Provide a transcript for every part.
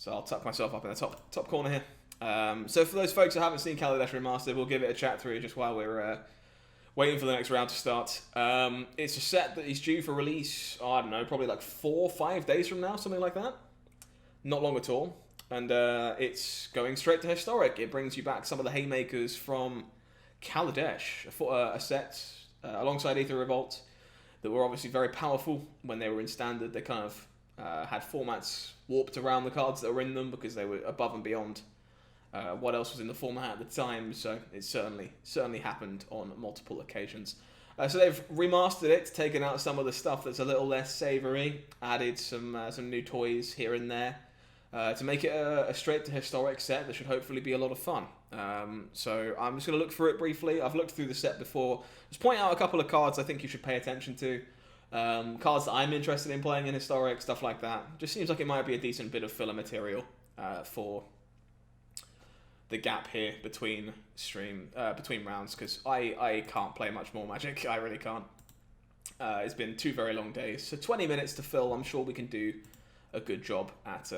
So I'll tuck myself up in the top corner here. So for those folks who haven't seen Kaladesh Remastered, we'll give it a chat through just while we're waiting for the next round to start. It's a set that is due for release, I don't know, probably like 4 or 5 days from now, something like that. Not long at all. And it's going straight to Historic. It brings you back some of the haymakers from Kaladesh, a set alongside Aether Revolt that were obviously very powerful when they were in Standard. They kind of had formats warped around the cards that were in them because they were above and beyond what else was in the format at the time. So it certainly happened on multiple occasions. So they've remastered it, taken out some of the stuff that's a little less savoury, added some new toys here and there. To make it a straight to historic set that should hopefully be a lot of fun. So I'm just going to look through it briefly. I've looked through the set before. Just point out a couple of cards I think you should pay attention to. Cards that I'm interested in playing in historic, stuff like that. Just seems like it might be a decent bit of filler material for the gap here between rounds, because I can't play much more Magic. I really can't. It's been 2 very long days. So 20 minutes to fill. I'm sure we can do a good job at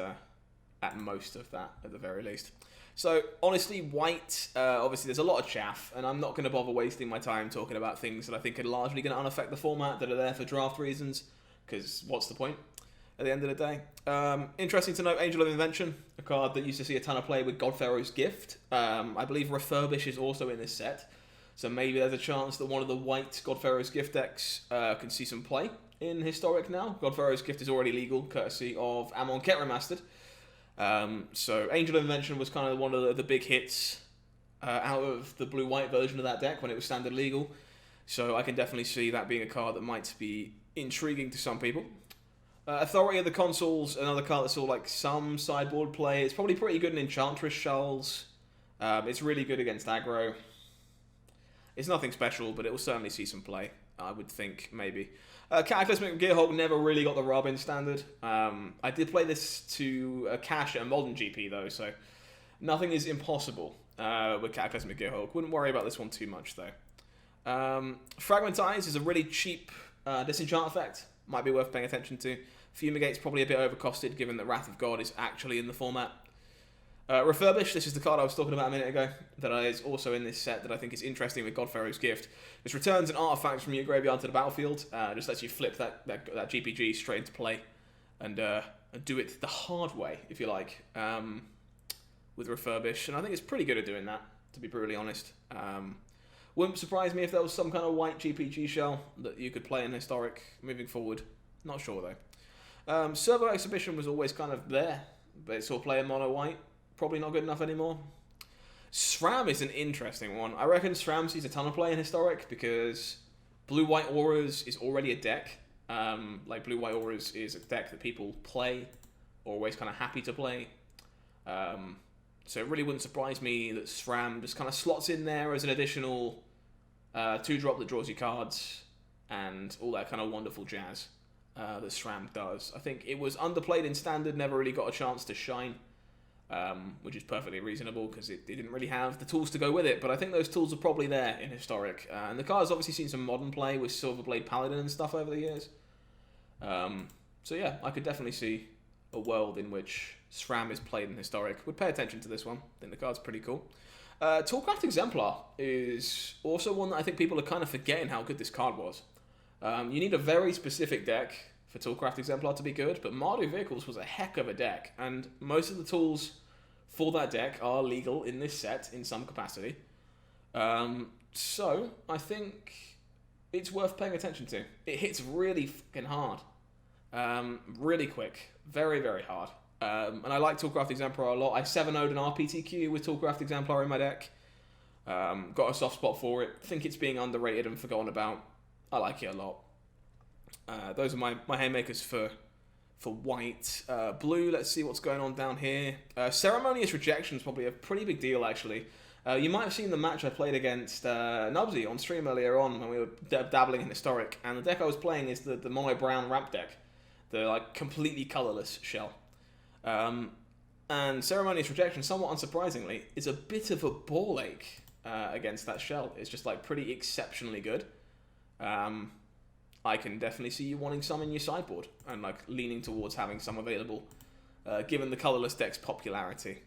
most of that, at the very least. So, honestly, white, obviously there's a lot of chaff, and I'm not going to bother wasting my time talking about things that I think are largely going to unaffect the format, that are there for draft reasons, because what's the point at the end of the day? Interesting to note, Angel of Invention, a card that used to see a ton of play with Godpharaoh's Gift. I believe Refurbish is also in this set, so maybe there's a chance that one of the white Godpharaoh's Gift decks can see some play in Historic now. Godpharaoh's Gift is already legal, courtesy of Amonkhet Remastered. So Angel of Invention was kind of one of the big hits out of the blue-white version of that deck when it was standard legal. So I can definitely see that being a card that might be intriguing to some people. Authority of the Consuls, another card that saw like some sideboard play. It's probably pretty good in Enchantress Shells. It's really good against aggro. It's nothing special, but it will certainly see some play, I would think, maybe. Cataclysmic Gearhulk never really got the rub in Standard. I did play this to cash at a modern GP, though, so nothing is impossible with Cataclysmic Gearhulk. Wouldn't worry about this one too much, though. Fragmentize is a really cheap disenchant effect. Might be worth paying attention to. Fumigate's probably a bit overcosted, given that Wrath of God is actually in the format. Refurbish, this is the card I was talking about a minute ago, that is also in this set that I think is interesting with Godpharaoh's Gift. This returns an artifact from your graveyard to the battlefield, just lets you flip that GPG straight into play, and do it the hard way, if you like, with Refurbish, and I think it's pretty good at doing that, to be brutally honest. Wouldn't surprise me if there was some kind of white GPG shell that you could play in Historic moving forward. Not sure, though. Servo Exhibition was always kind of there, but it saw play in mono-white. Probably not good enough anymore. Sram is an interesting one. I reckon Sram sees a ton of play in Historic because Blue-White Auras is already a deck. Like Blue-White Auras is a deck that people play, or always kind of happy to play. So it really wouldn't surprise me that Sram just kind of slots in there as an additional 2-drop that draws you cards and all that kind of wonderful jazz that Sram does. I think it was underplayed in Standard, never really got a chance to shine. Which is perfectly reasonable because it didn't really have the tools to go with it, but I think those tools are probably there in Historic, and the card's obviously seen some modern play with Silverblade Paladin and stuff over the years. So yeah, I could definitely see a world in which SRAM is played in Historic. Would pay attention to this one. I think the card's pretty cool. Toolcraft Exemplar is also one that I think people are kind of forgetting how good this card was. You need a very specific deck for Toolcraft Exemplar to be good, but Mardu Vehicles was a heck of a deck, and most of the tools for that deck are legal in this set in some capacity. So I think it's worth paying attention to. It hits really fucking hard. Really quick. Very, very hard. And I like Toolcraft Exemplar a lot. I 7-0'd an RPTQ with Toolcraft Exemplar in my deck. Got a soft spot for it. Think it's being underrated and forgotten about. I like it a lot. Those are my haymakers for white. Blue, let's see what's going on down here. Ceremonious Rejection is probably a pretty big deal, actually. You might have seen the match I played against Nubsy on stream earlier on when we were dabbling in Historic, and the deck I was playing is the mono brown ramp deck, the like completely colourless shell. And Ceremonious Rejection, somewhat unsurprisingly, is a bit of a ball ache against that shell. It's just like pretty exceptionally good. I can definitely see you wanting some in your sideboard and like leaning towards having some available given the colourless deck's popularity.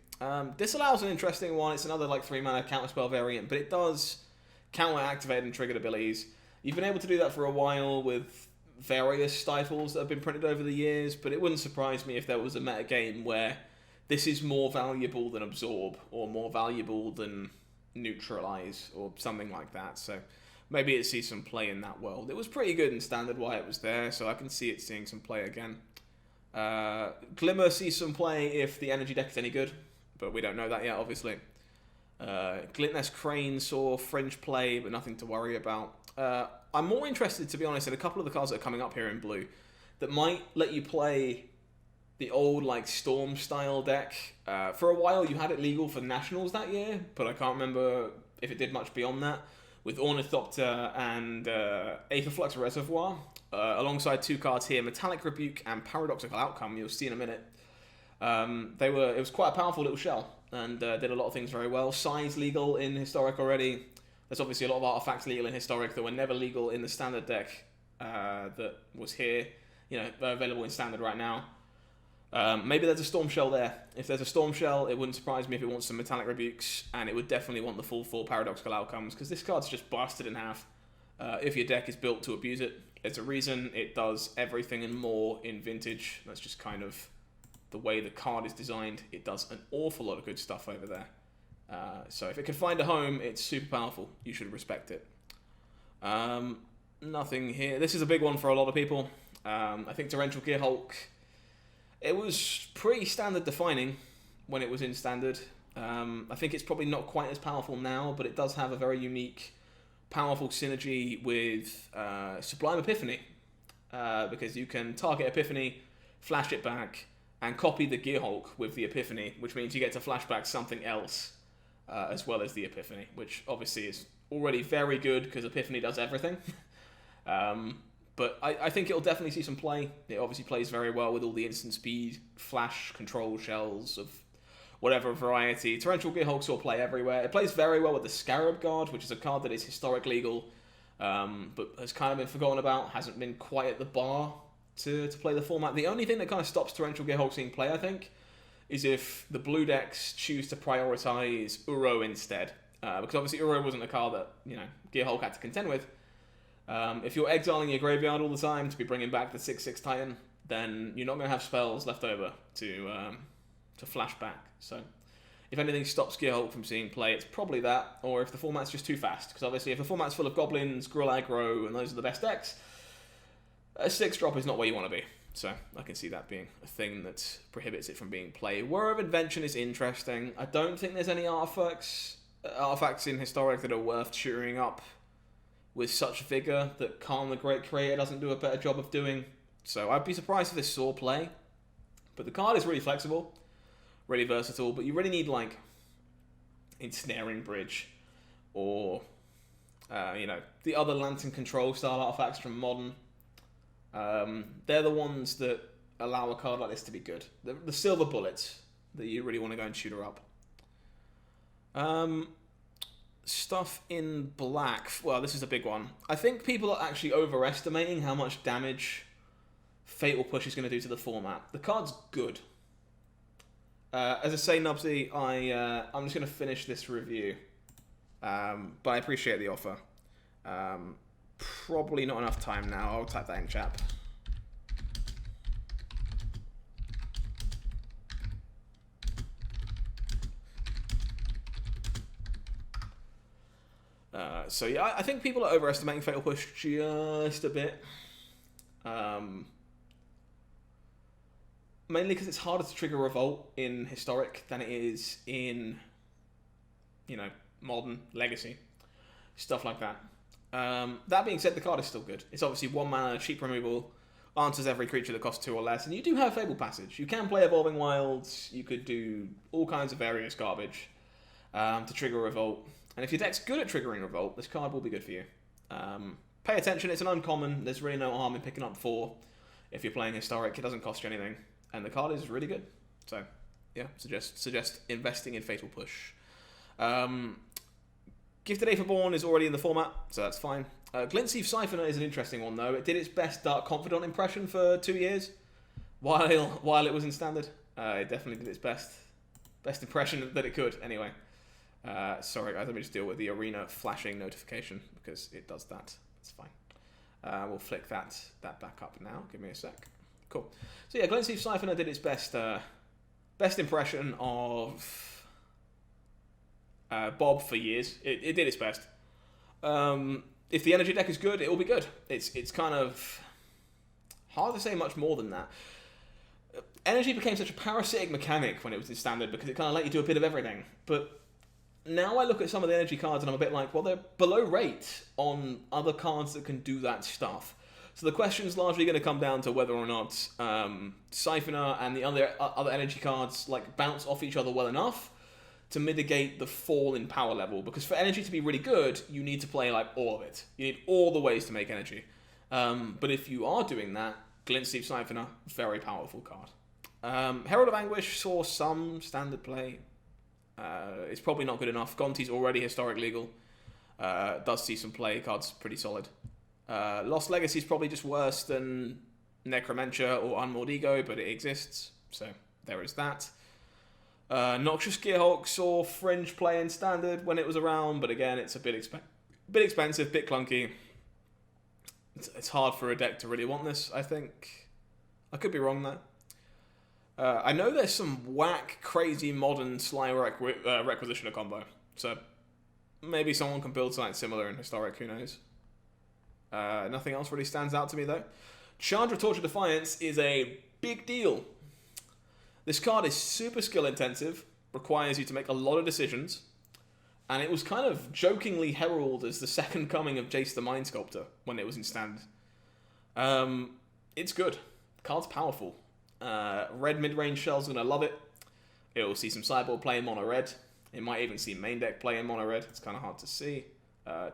This allows an interesting one. It's another like 3-mana counterspell variant, but it does counter-activate and triggered abilities. You've been able to do that for a while with various stifles that have been printed over the years, but it wouldn't surprise me if there was a meta game where this is more valuable than Absorb, or more valuable than Neutralize, or something like that. So maybe it sees some play in that world. It was pretty good in Standard while it was there, so I can see it seeing some play again. Glimmer sees some play if the energy deck is any good, but we don't know that yet, obviously. Glintnest Crane saw fringe play, but nothing to worry about. I'm more interested, to be honest, in a couple of the cards that are coming up here in blue that might let you play the old like Storm style deck. For a while you had it legal for Nationals that year, but I can't remember if it did much beyond that, with Ornithopter and Aetherworks Reservoir, alongside 2 cards here, Metallic Rebuke and Paradoxical Outcome. You'll see in a minute. It was quite a powerful little shell, and did a lot of things very well. Size legal in Historic already. There's obviously a lot of artifacts legal in Historic that were never legal in the Standard deck that was here, available in Standard right now. Maybe there's a Storm Shell there. If there's a Storm Shell, it wouldn't surprise me if it wants some Metallic Rebukes, and it would definitely want the full 4 Paradoxical Outcomes, because this card's just busted in half. If your deck is built to abuse it, there's a reason it does everything and more in Vintage. That's just kind of the way the card is designed. It does an awful lot of good stuff over there. So if it can find a home, it's super powerful. You should respect it. Nothing here. This is a big one for a lot of people. I think Torrential Gearhulk, it was pretty standard defining when it was in Standard. I think it's probably not quite as powerful now, but it does have a very unique, powerful synergy with Sublime Epiphany. Because you can target Epiphany, flash it back, and copy the Gearhulk with the Epiphany, which means you get to flashback something else as well as the Epiphany, which obviously is already very good because Epiphany does everything. But I think it'll definitely see some play. It obviously plays very well with all the instant speed, flash, control shells of whatever variety. Torrential Gearhulk will play everywhere. It plays very well with the Scarab Guard, which is a card that is Historic legal, but has kind of been forgotten about, hasn't been quite at the bar to play the format. The only thing that kind of stops Torrential Gearhulk seeing play, I think, is if the blue decks choose to prioritize Uro instead. Because obviously Uro wasn't a card that, Gearhulk had to contend with. If you're exiling your graveyard all the time to be bringing back the 6/6 Titan, then you're not going to have spells left over to flash back. So if anything stops Gearhulk from seeing play, it's probably that, or if the format's just too fast. Because obviously if the format's full of goblins, Gruul aggro, and those are the best decks, a 6-drop is not where you want to be. So I can see that being a thing that prohibits it from being played. War of Invention is interesting. I don't think there's any artifacts in Historic that are worth shooting up with such vigor that Khan the Great Creator doesn't do a better job of doing. So I'd be surprised if this saw play. But the card is really flexible, really versatile, but you really need like Ensnaring Bridge or the other Lantern Control style artifacts from Modern. They're the ones that allow a card like this to be good. The silver bullets that you really want to go and shoot her up. Stuff in black. Well, this is a big one. I think people are actually overestimating how much damage Fatal Push is going to do to the format. The card's good. As I say, Nubsy, I'm just going to finish this review. But I appreciate the offer. Probably not enough time now. I'll type that in chat. So yeah, I think people are overestimating Fatal Push just a bit. Mainly because it's harder to trigger Revolt in Historic than it is in, Modern, Legacy, stuff like that. That being said, the card is still good. It's obviously 1 mana, cheap removal, answers every creature that costs 2 or less, and you do have Fable Passage. You can play Evolving Wilds, you could do all kinds of various garbage to trigger Revolt. And if your deck's good at triggering Revolt, this card will be good for you. Pay attention, it's an uncommon, there's really no harm in picking up 4. If you're playing Historic, it doesn't cost you anything. And the card is really good. So, yeah, suggest investing in Fatal Push. Gifted Aetherborn is already in the format, so that's fine. Glintseef Siphoner is an interesting one, though. It did its best Dark Confidant impression for 2 years while it was in Standard. It definitely did its best impression that it could. Anyway, sorry guys, let me just deal with the arena flashing notification because it does that. It's fine. We'll flick that back up now. Give me a sec. Cool. So yeah, Glensleeve Siphoner did its best impression of Bob for years. It did its best. If the energy deck is good, it will be good. It's kind of hard to say much more than that. Energy became such a parasitic mechanic when it was in Standard because it kind of let you do a bit of everything. But now I look at some of the energy cards and I'm a bit like, well, they're below rate on other cards that can do that stuff. So the question's largely going to come down to whether or not Siphoner and the other energy cards like bounce off each other well enough to mitigate the fall in power level. Because for energy to be really good, you need to play like all of it. You need all the ways to make energy. But if you are doing that, Glensleeve Siphoner, very powerful card. Herald of Anguish saw some standard play. It's probably not good enough. Gonti's already historic legal. Does see some play. Card's pretty solid. Lost Legacy's probably just worse than Necromentia or Unmoored Ego, but it exists. So there is that. Noxious Gearhulk saw fringe play in standard when it was around, but again, it's a bit expensive, bit clunky. It's hard for a deck to really want this, I think. I could be wrong there. I know there's some whack, crazy, modern Sly Requisitioner combo. So maybe someone can build something similar in Historic, who knows. Nothing else really stands out to me, though. Chandra Torture Defiance is a big deal. This card is super skill-intensive, requires you to make a lot of decisions, and it was kind of jokingly heralded as the second coming of Jace the Mind Sculptor when it was in Standard. It's good. The card's powerful. Red mid-range Shell's going to love it. It will see some sideboard play in mono-red. It might even see main deck play in mono-red. It's kind of hard to see.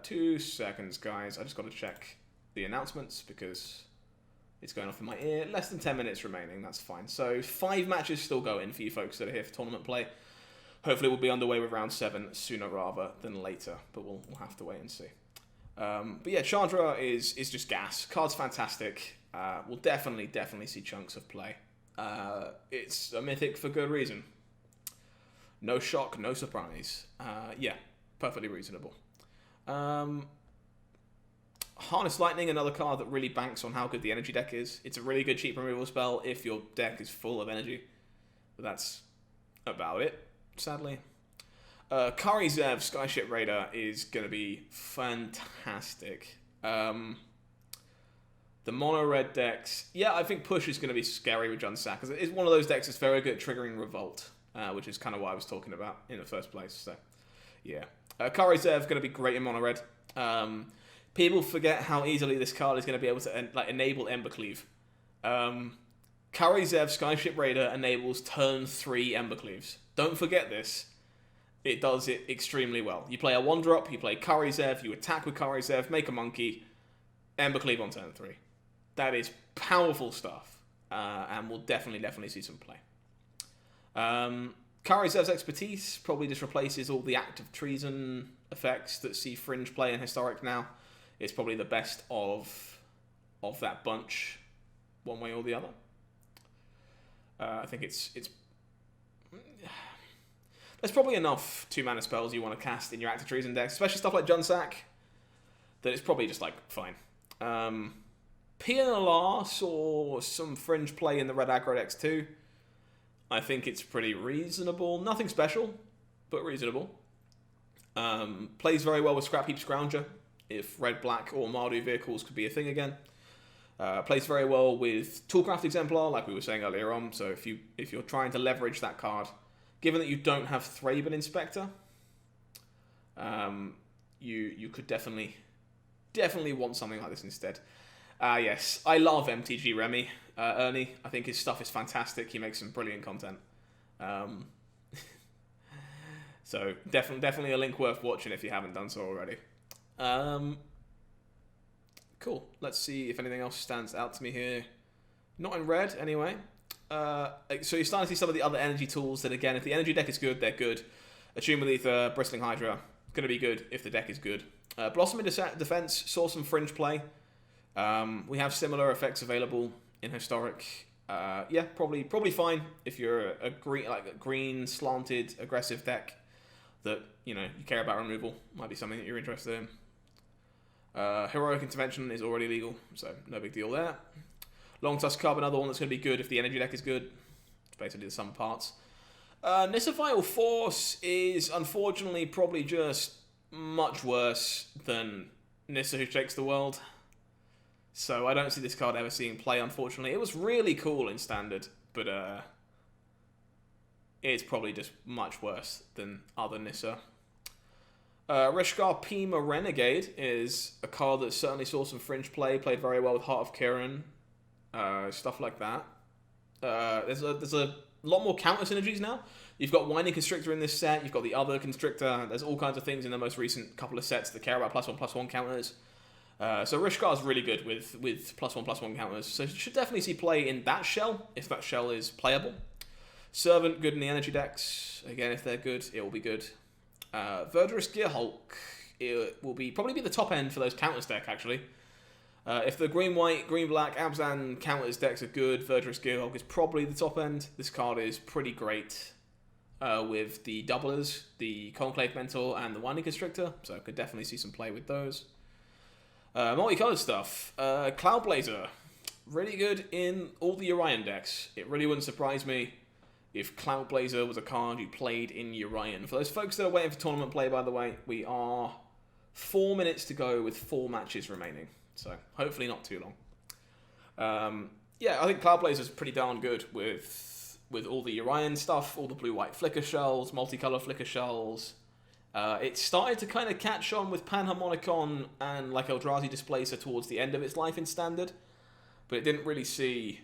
2 seconds, guys. I just got to check the announcements because it's going off in my ear. Less than 10 minutes remaining. That's fine. So 5 matches still going for you folks that are here for tournament play. Hopefully we'll be underway with round 7 sooner rather than later, but we'll have to wait and see. But yeah, Chandra is just gas. Card's fantastic. We'll definitely see chunks of play. It's a mythic for good reason. No shock, no surprise. Yeah, perfectly reasonable. Harness Lightning, another card that really banks on how good the energy deck is. It's a really good cheap removal spell if your deck is full of energy. But that's about it, sadly. Kari Zev, Skyship Raider, is going to be fantastic. The mono-red decks, yeah, I think Push is going to be scary with Junsack, because it's one of those decks that's very good at triggering Revolt, which is kind of what I was talking about in the first place. So, yeah. Kari Zev going to be great in mono-red. People forget how easily this card is going to be able to enable Embercleave. Kari Zev, Skyship Raider enables turn 3 Embercleaves. Don't forget this. It does it extremely well. You play a 1-drop, you play Kari Zev, you attack with Kari Zev, make a monkey, Embercleave on turn 3. That is powerful stuff, and we'll definitely see some play. Kari Zev's expertise probably just replaces all the Act of Treason effects that see fringe play in Historic now. It's probably the best of that bunch, one way or the other. I think it's there's probably enough 2-mana spells you want to cast in your Act of Treason decks, especially stuff like Junsack, that it's probably just like fine. PNLR saw some fringe play in the red aggro decks too. I think it's pretty reasonable. Nothing special, but reasonable. Plays very well with Scrappy Scramjet, if red, black, or Mardu vehicles could be a thing again. Plays very well with Toolcraft Exemplar, like we were saying earlier on. So if you're trying to leverage that card, given that you don't have Thraben Inspector, you could definitely want something like this instead. Yes, I love MTG Remy, Ernie. I think his stuff is fantastic. He makes some brilliant content. So definitely a link worth watching if you haven't done so already. Cool. Let's see if anything else stands out to me here. Not in red, anyway. So you're starting to see some of the other energy tools that, again, if the energy deck is good, they're good. Attune with Ether, Bristling Hydra, going to be good if the deck is good. Blossoming Defense saw some fringe play. We have similar effects available in Historic. Yeah, probably fine if you're a green slanted aggressive deck that you care about removal. Might be something that you're interested in. Heroic Intervention is already legal, so no big deal there. Long Tusk Cub, another one that's going to be good if the energy deck is good. It's basically the sum of parts. Nissa Vital Force is unfortunately probably just much worse than Nissa Who Shakes the World. So I don't see this card ever seeing play, unfortunately. It was really cool in Standard, but it's probably just much worse than other Nissa. Rishkar Pima Renegade is a card that certainly saw some fringe play, played very well with Heart of Kiran, stuff like that. There's a lot more counter synergies now. You've got Winding Constrictor in this set, you've got the other Constrictor, there's all kinds of things in the most recent couple of sets that care about +1/+1 counters. So Rishkar is really good with +1/+1 counters, so you should definitely see play in that shell, if that shell is playable. Servant, good in the energy decks. Again, if they're good, it will be good. Virtuous Gearhulk, it will probably be the top end for those counters deck, actually. If the green-white, green-black, Abzan counters decks are good, Virtuous Gearhulk is probably the top end. This card is pretty great with the doublers, the Conclave Mentor, and the Winding Constrictor, so I could definitely see some play with those. Multicolored stuff. Cloud Blazer, really good in all the Urian decks. It really wouldn't surprise me if Cloud Blazer was a card you played in Urian. For those folks that are waiting for tournament play, by the way, we are 4 minutes to go with 4 matches remaining. So hopefully not too long. Yeah, I think Cloud Blazer is pretty darn good with all the Urian stuff, all the blue-white flicker shells, multicolor flicker shells. It started to kind of catch on with Panharmonicon and like Eldrazi Displacer towards the end of its life in Standard, but it didn't really see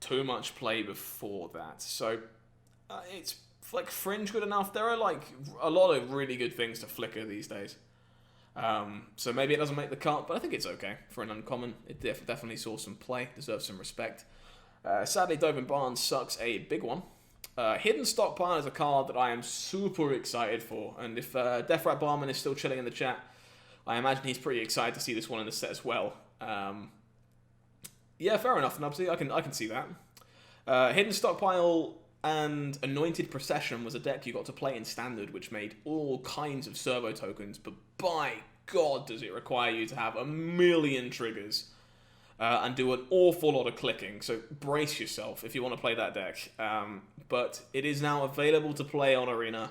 too much play before that. So it's like fringe good enough. There are like a lot of really good things to flicker these days. So maybe it doesn't make the cut, but I think it's okay for an uncommon. It definitely saw some play, deserves some respect. Sadly, Dovin Barnes sucks a big one. Hidden Stockpile is a card that I am super excited for, and if Deathrat Barman is still chilling in the chat, I imagine he's pretty excited to see this one in the set as well. Yeah, fair enough, Nubsy, I can see that. Hidden Stockpile and Anointed Procession was a deck you got to play in Standard, which made all kinds of servo tokens, but by God does it require you to have a million triggers and do an awful lot of clicking, so brace yourself if you want to play that deck. But it is now available to play on Arena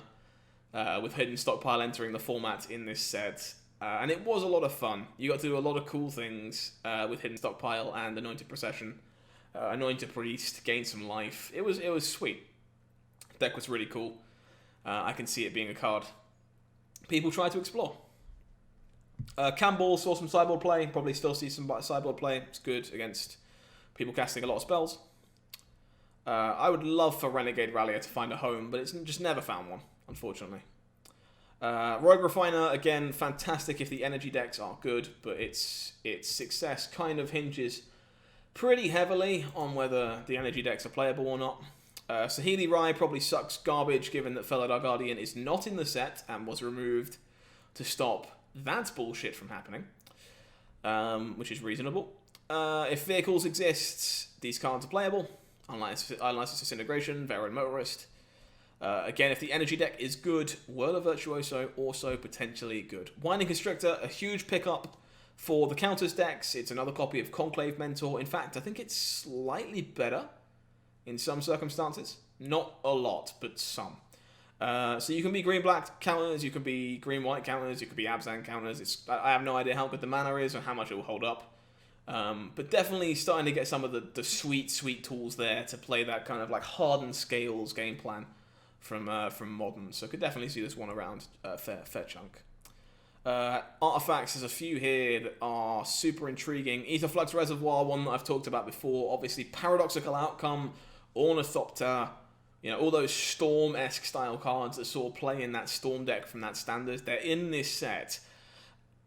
with Hidden Stockpile entering the format in this set. And it was a lot of fun. You got to do a lot of cool things with Hidden Stockpile and Anointed Procession. Anointed Priest, gain some life. It was sweet. The deck was really cool. I can see it being a card people try to explore. Campbell saw some sideboard play, probably still see some sideboard play. It's good against people casting a lot of spells. I would love for Renegade Rallier to find a home, but it's just never found one, unfortunately. Rogue Refiner, again, fantastic if the energy decks are good, but its success kind of hinges pretty heavily on whether the energy decks are playable or not. Sahili Rai probably sucks garbage given that Felidar Guardian is not in the set and was removed to stop that bullshit from happening, which is reasonable. If vehicles exist, these cards are playable, unless it's Disintegration, Veteran Motorist. Again, if the energy deck is good, Whirl of Virtuoso also potentially good. Winding Constrictor, a huge pickup for the counters decks. It's another copy of Conclave Mentor. In fact, I think it's slightly better in some circumstances. Not a lot, but some. So you can be green-black counters, you can be green-white counters, you could be Abzan counters. I have no idea how good the mana is or how much it will hold up. But definitely starting to get some of the sweet, sweet tools there to play that kind of like hardened scales game plan from Modern. So could definitely see this one around fair chunk. Artifacts, there's a few here that are super intriguing. Aetherflux Reservoir, one that I've talked about before. Obviously, Paradoxical Outcome, Ornithopter, all those Storm-esque style cards that saw play in that Storm deck from that Standard. They're in this set.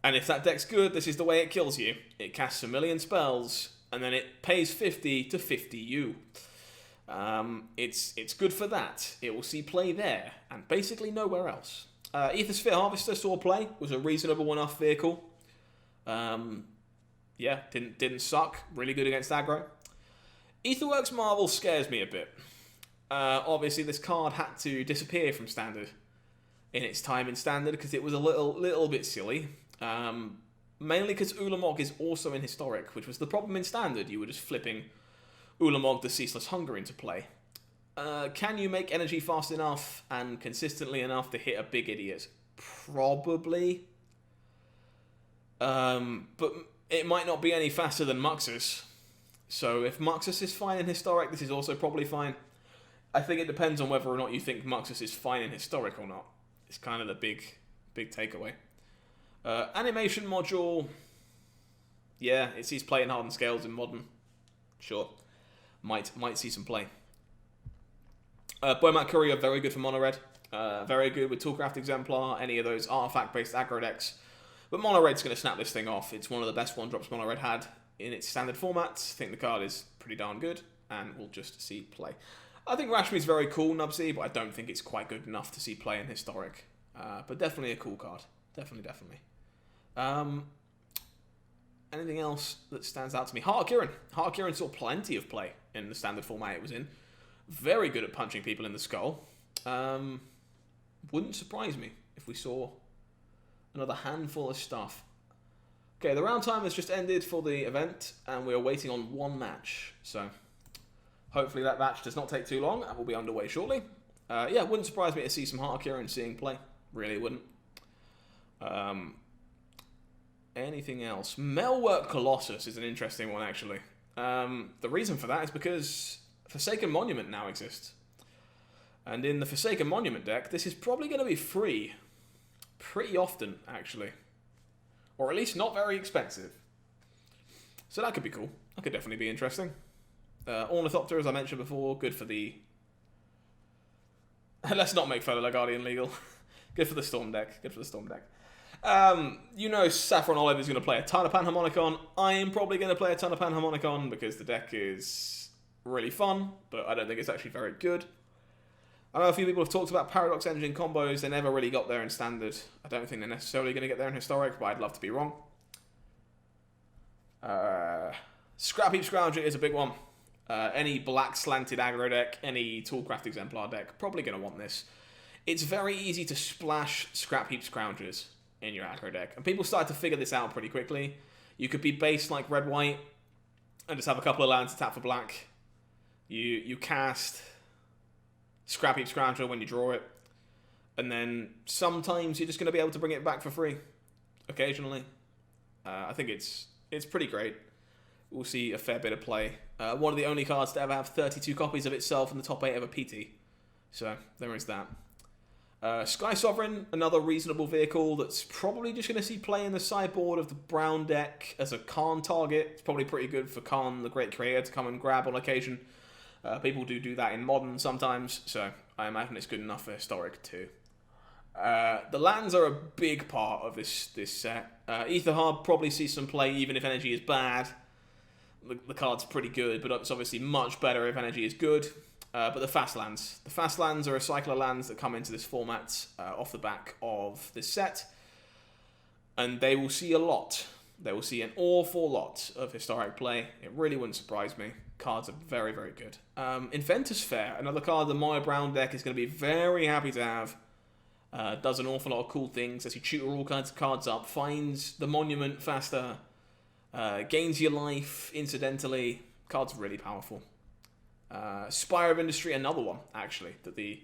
And if that deck's good, this is the way it kills you. It casts a million spells, and then it pays 50 to 50 you. It's good for that. It will see play there, and basically nowhere else. Aethersphere Harvester saw play, was a reasonable enough vehicle. Yeah, didn't suck. Really good against aggro. Aetherworks Marvel scares me a bit. Obviously, this card had to disappear from Standard in its time in Standard because it was a little bit silly. Mainly because Ulamog is also in Historic, which was the problem in Standard. You were just flipping Ulamog the Ceaseless Hunger into play. Can you make energy fast enough and consistently enough to hit a big idiot? Probably. But it might not be any faster than Muxus. So if Muxus is fine in Historic, this is also probably fine. I think it depends on whether or not you think Muxus is fine in Historic or not. It's kind of the big takeaway. Animation module. Yeah, it sees play in Hardened Scales in Modern. Sure. Might see some play. Boymat Courier, very good for Mono Red. Very good with Toolcraft Exemplar, any of those artifact-based aggro decks. But Mono Red's going to snap this thing off. It's one of the best one-drops Mono Red had in its standard formats. I think the card is pretty darn good, and we'll just see play. I think Rashmi's very cool, Nubsy, but I don't think it's quite good enough to see play in Historic. But definitely a cool card. Definitely. Anything else that stands out to me? Heart of Kirin. Heart of Kirin saw plenty of play in the standard format it was in. Very good at punching people in the skull. Wouldn't surprise me if we saw another handful of stuff. Okay, the round time has just ended for the event, and we're waiting on one match. So hopefully that match does not take too long, and we'll be underway shortly. Yeah, wouldn't surprise me to see some Heart of Kirin seeing play. Really wouldn't. Anything else? Melwork Colossus is an interesting one, actually. The reason for that is because Forsaken Monument now exists. And in the Forsaken Monument deck, this is probably going to be free pretty often, actually. Or at least not very expensive. So that could be cool. That could definitely be interesting. Ornithopter, as I mentioned before, good for the... Let's not make Fellow Guardian legal. Good for the Storm deck. You know Saffron Olive is going to play a ton of Panharmonicon. I am probably going to play a ton of Panharmonicon because the deck is really fun, but I don't think it's actually very good. I know a few people have talked about Paradox Engine combos. They never really got there in Standard. I don't think they're necessarily going to get there in Historic, but I'd love to be wrong. Scrappy Scramjet is a big one. Any black slanted aggro deck, any Toolcraft Exemplar deck, probably going to want this. It's very easy to splash Scrap Heap Scroungers in your aggro deck, and people started to figure this out pretty quickly. You could be based like red-white and just have a couple of lands to tap for black. You cast Scrap Heap Scrounger when you draw it, and then sometimes you're just going to be able to bring it back for free, occasionally. I think it's pretty great. We'll see a fair bit of play. One of the only cards to ever have 32 copies of itself in the top 8 of a PT. So there is that. Sky Sovereign, another reasonable vehicle that's probably just going to see play in the sideboard of the brown deck as a Khan target. It's probably pretty good for Khan, the Great Creator, to come and grab on occasion. People do that in Modern sometimes, so I imagine it's good enough for Historic too. The lands are a big part of this set. Ether Hub probably sees some play even if Energy is bad. The card's pretty good, but it's obviously much better if Energy is good. But the Fastlands. The Fastlands are a cycle of lands that come into this format off the back of this set. And they will see a lot. They will see an awful lot of Historic play. It really wouldn't surprise me. Cards are very, very good. Inventor's Fair, another card the Mono Brown deck is going to be very happy to have. Does an awful lot of cool things as you tutor all kinds of cards up. Finds the monument faster. Gains your life incidentally. Card's really powerful. Spire of Industry, another one, actually, that the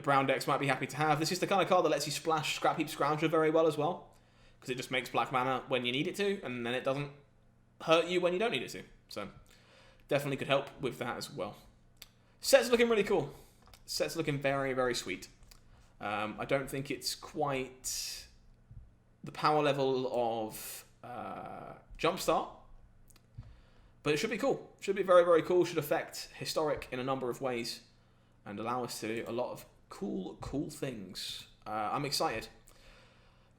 brown decks might be happy to have. This is the kind of card that lets you splash Scrap Heap Scrounger very well as well, because it just makes black mana when you need it to, and then it doesn't hurt you when you don't need it to. So, definitely could help with that as well. Set's looking really cool. Set's looking very, very sweet. I don't think it's quite the power level of Jumpstart, but it should be cool. Should be very, very cool. Should affect Historic in a number of ways and allow us to do a lot of cool things. I'm excited.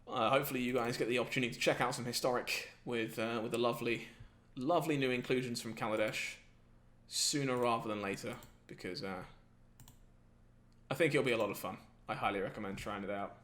Hopefully you guys get the opportunity to check out some Historic with the lovely new inclusions from Kaladesh sooner rather than later, because I think it'll be a lot of fun. I highly recommend trying it out.